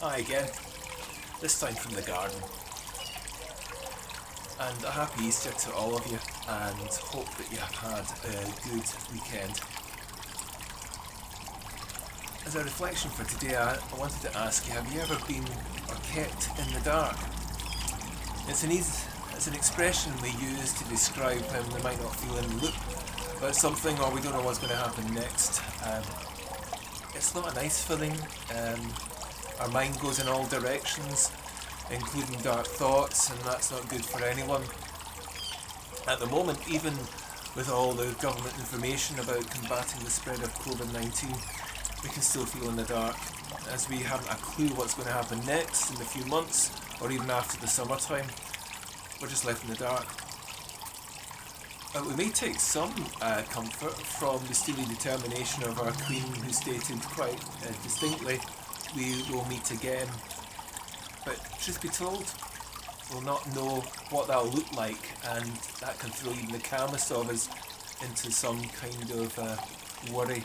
Hi again, this time from the garden. And a happy Easter to all of you, and hope that you have had a good weekend. As a reflection for today, I wanted to ask you, have you ever been or kept in the dark? It's an expression we use to describe when we might not feel in the loop about something or we don't know what's going to happen next. It's not a nice feeling. Our mind goes in all directions, including dark thoughts, and that's not good for anyone. At the moment, even with all the government information about combating the spread of COVID-19, we can still feel in the dark, as we haven't a clue what's going to happen next in a few months, or even after the summertime. We're just left in the dark. We may take some comfort from the steely determination of our Queen, who stated quite distinctly, "We will meet again." But truth be told, we'll not know what that'll look like, and that can throw even the calmest of us into some kind of worry.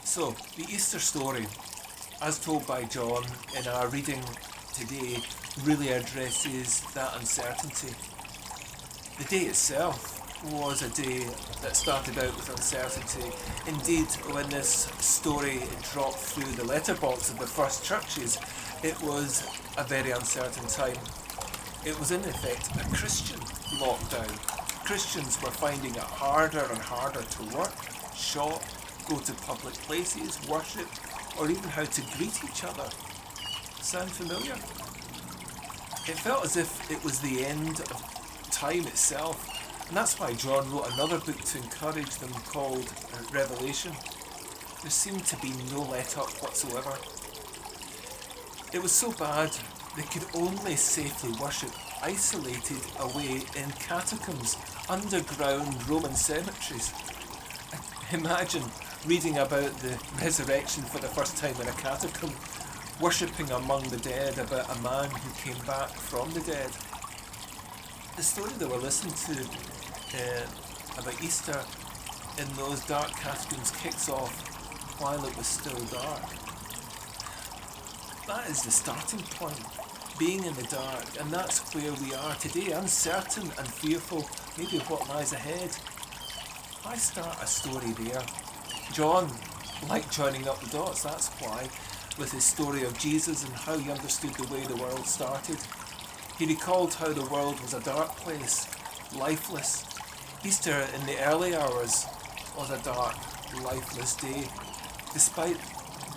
So, the Easter story, as told by John in our reading today, really addresses that uncertainty. The day itself was a day that started out with uncertainty. Indeed, when this story dropped through the letterbox of the first churches, it was a very uncertain time. It was in effect a Christian lockdown. Christians were finding it harder and harder to work, shop, go to public places, worship, or even how to greet each other. Sound familiar? It felt as if it was the end of time itself, and that's why John wrote another book to encourage them called Revelation. There seemed to be no let-up whatsoever. It was so bad they could only safely worship isolated away in catacombs, underground Roman cemeteries. Imagine reading about the resurrection for the first time in a catacomb, worshipping among the dead about a man who came back from the dead. The story that we're listening to about Easter in those dark catacombs kicks off while it was still dark. That is the starting point, being in the dark, and that's where we are today, uncertain and fearful, maybe of what lies ahead. Why start a story there? John liked joining up the dots, that's why, with his story of Jesus and how he understood the way the world started. He recalled how the world was a dark place, lifeless. Easter in the early hours was a dark, lifeless day. Despite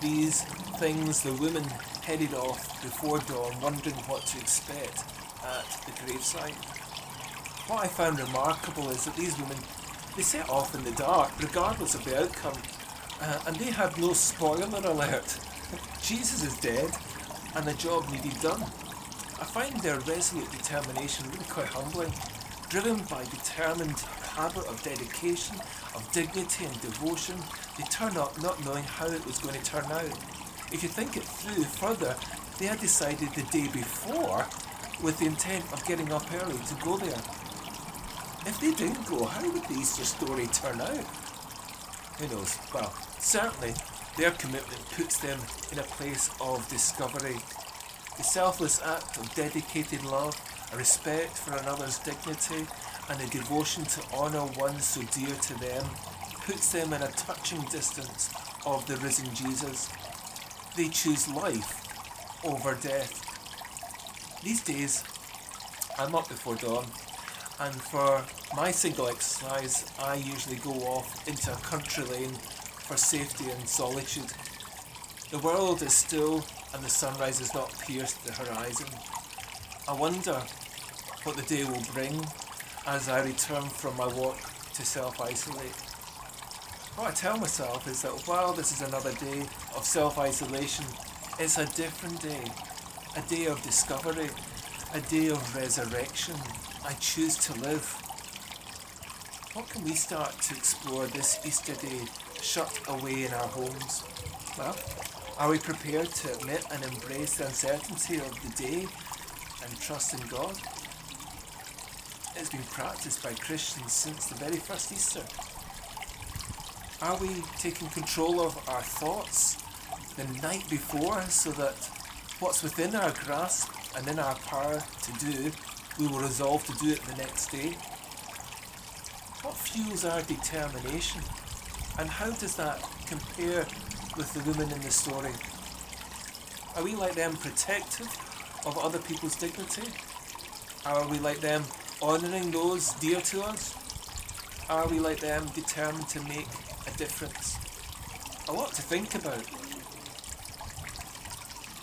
these things, the women headed off before dawn, wondering what to expect at the gravesite. What I found remarkable is that these women, they set off in the dark, regardless of the outcome, and they had no spoiler alert. Jesus is dead, and the job needed done. I find their resolute determination really quite humbling, driven by determined habit of dedication, of dignity and devotion. They turn up not knowing how it was going to turn out. If you think it through further, they had decided the day before with the intent of getting up early to go there. If they didn't go, how would the Easter story turn out? Who knows? Well, certainly their commitment puts them in a place of discovery. The selfless act of dedicated love, a respect for another's dignity, and a devotion to honour one so dear to them puts them in a touching distance of the risen Jesus. They choose life over death. These days, I'm up before dawn, and for my single exercise, I usually go off into a country lane for safety and solitude. The world is still and the sunrise has not pierced the horizon. I wonder what the day will bring as I return from my walk to self-isolate. What I tell myself is that while this is another day of self-isolation, it's a different day, a day of discovery, a day of resurrection. I choose to live. What can we start to explore this Easter day, shut away in our homes? Well, are we prepared to admit and embrace the uncertainty of the day and trust in God? It's been practiced by Christians since the very first Easter. Are we taking control of our thoughts the night before so that what's within our grasp and in our power to do, we will resolve to do it the next day? What fuels our determination? And how does that compare with the women in the story? Are we like them protective of other people's dignity? Are we like them honouring those dear to us? Are we like them determined to make a difference? A lot to think about.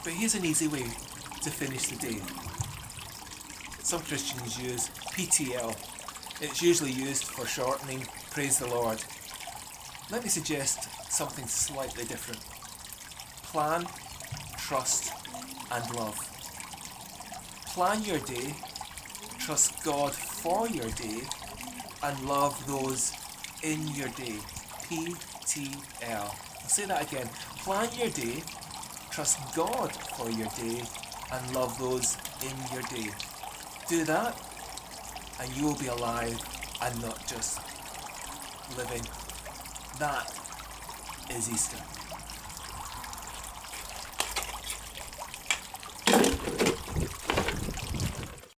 But here's an easy way to finish the day. Some Christians use PTL. It's usually used for shortening Praise the Lord. Let me suggest something slightly different. Plan, trust, and love. Plan your day, trust God for your day, and love those in your day. PTL. I'll say that again. Plan your day, trust God for your day, and love those in your day. Do that, and you will be alive and not just living. That is Easter.